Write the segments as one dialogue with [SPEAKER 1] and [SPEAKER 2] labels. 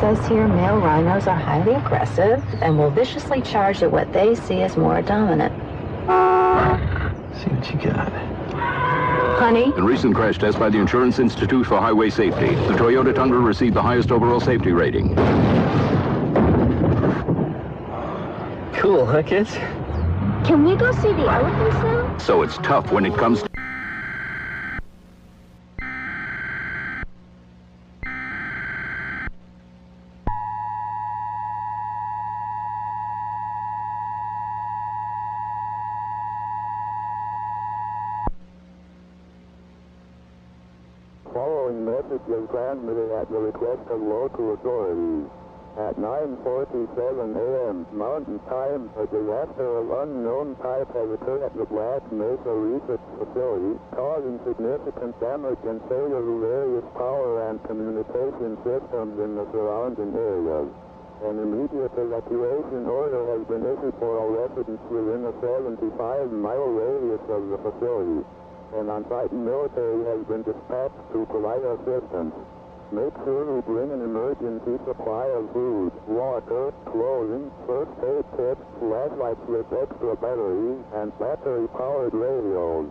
[SPEAKER 1] says here male rhinos are highly aggressive and will viciously charge at what they see as more dominant.
[SPEAKER 2] See what you got.
[SPEAKER 1] Honey?
[SPEAKER 3] In recent crash tests by the Insurance Institute for Highway Safety, the Toyota Tundra received the highest overall safety rating.
[SPEAKER 2] Cool, huh, kids?
[SPEAKER 4] Can we go see the elephants now?
[SPEAKER 3] So it's tough when it comes to...
[SPEAKER 5] Following message is transmitted at the request of local authorities. At 9:47 a.m. Mountain Time, a disaster of unknown type has occurred at the Black Mesa Research Facility, causing significant damage and failure to various power and communication systems in the surrounding areas. An immediate evacuation order has been issued for all residents within a 75-mile radius of the facility. An on-site military has been dispatched to provide assistance. Make sure to bring an emergency supply of food, water, clothing, first aid kits, flashlights with extra batteries, and battery-powered radios.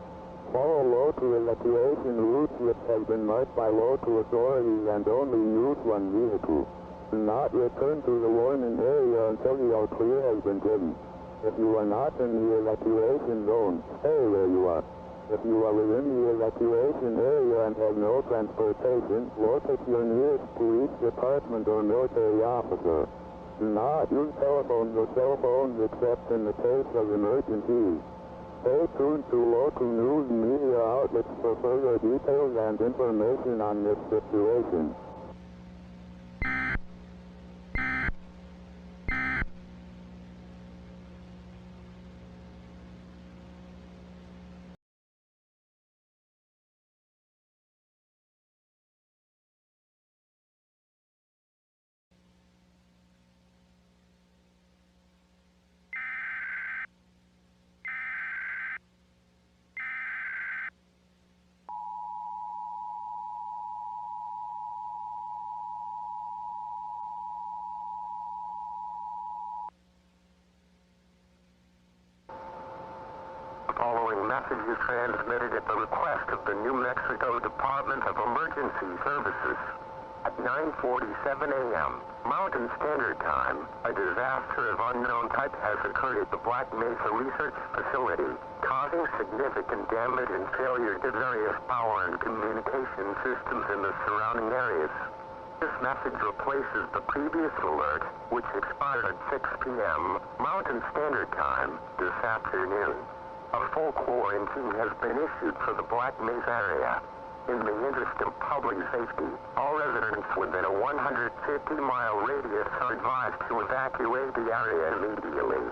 [SPEAKER 5] Follow local evacuation routes which have been marked by local authorities and only use one vehicle. Do not return to the warning area until the all clear has been given. If you are not in the evacuation zone, stay where you are. If you are within the evacuation area and have no transportation, locate your nearest police department or military officer. Do not use telephones or cell phones except in the case of emergencies. Stay tuned to local news media outlets for further details and information on this situation.
[SPEAKER 6] The following message is transmitted at the request of the New Mexico Department of Emergency Services. At 9:47 a.m. Mountain Standard Time, a disaster of unknown type has occurred at the Black Mesa Research Facility, causing significant damage and failure to various power and communication systems in the surrounding areas. This message replaces the previous alert, which expired at 6 p.m. Mountain Standard Time this afternoon. A full quarantine has been issued for the Black Mesa area. In the interest of public safety, all residents within a 150-mile radius are advised to evacuate the area immediately.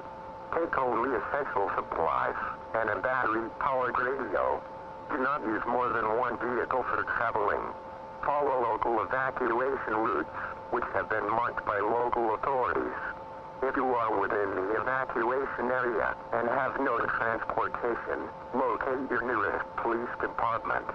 [SPEAKER 6] Take only essential supplies and a battery-powered radio. Do not use more than one vehicle for traveling. Follow local evacuation routes, which have been marked by local authorities. If you are within the evacuation area and have no transportation, locate your nearest police department.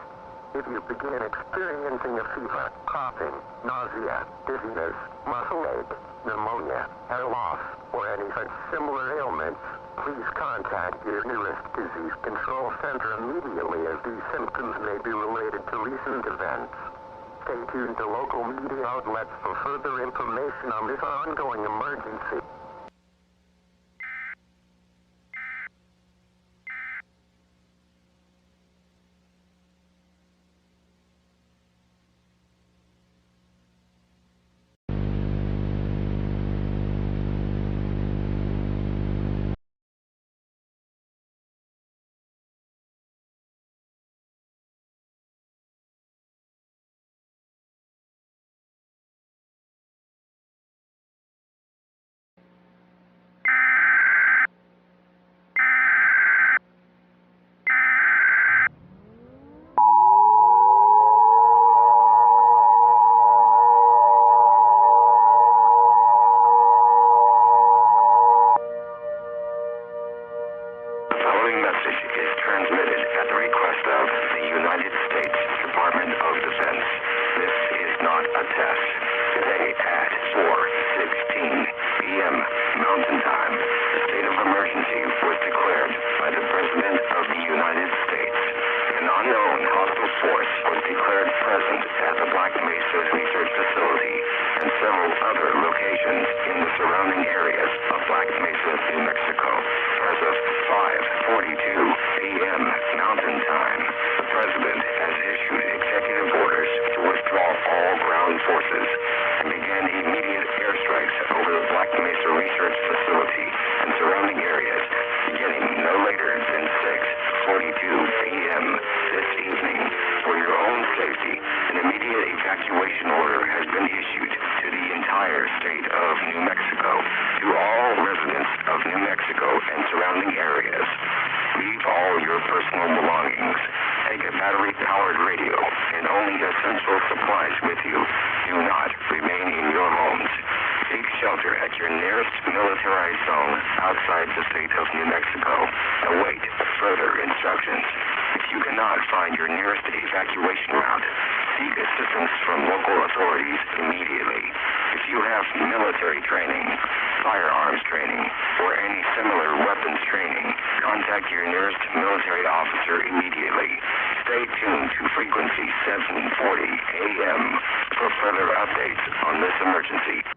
[SPEAKER 6] If you begin experiencing a fever, coughing, nausea, dizziness, muscle ache, pneumonia, hair loss, or any such similar ailments, please contact your nearest disease control center immediately, as these symptoms may be related to recent events. Stay tuned to local media outlets for further information on this ongoing emergency. areas of Black Mesa, New Mexico. As of 5:42 p.m. Mountain Time, the President has issued executive orders to withdraw all ground forces and begin immediate airstrikes over the Black Mesa Research Facility and surrounding areas, beginning no later than 6:42 p.m. this evening. For your own safety, an immediate evacuation order has been issued to the entire state of New Mexico. To all residents of New Mexico and surrounding areas, leave all your personal belongings. Take a battery-powered radio and only essential supplies with you. Do not remain in your homes. Seek shelter at your nearest militarized zone outside the state of New Mexico. Await further instructions. If you cannot find your nearest evacuation route, seek assistance from local authorities immediately. If you have military training, firearms training, or any similar weapons training, contact your nearest military officer immediately. Stay tuned to frequency 740 AM for further updates on this emergency.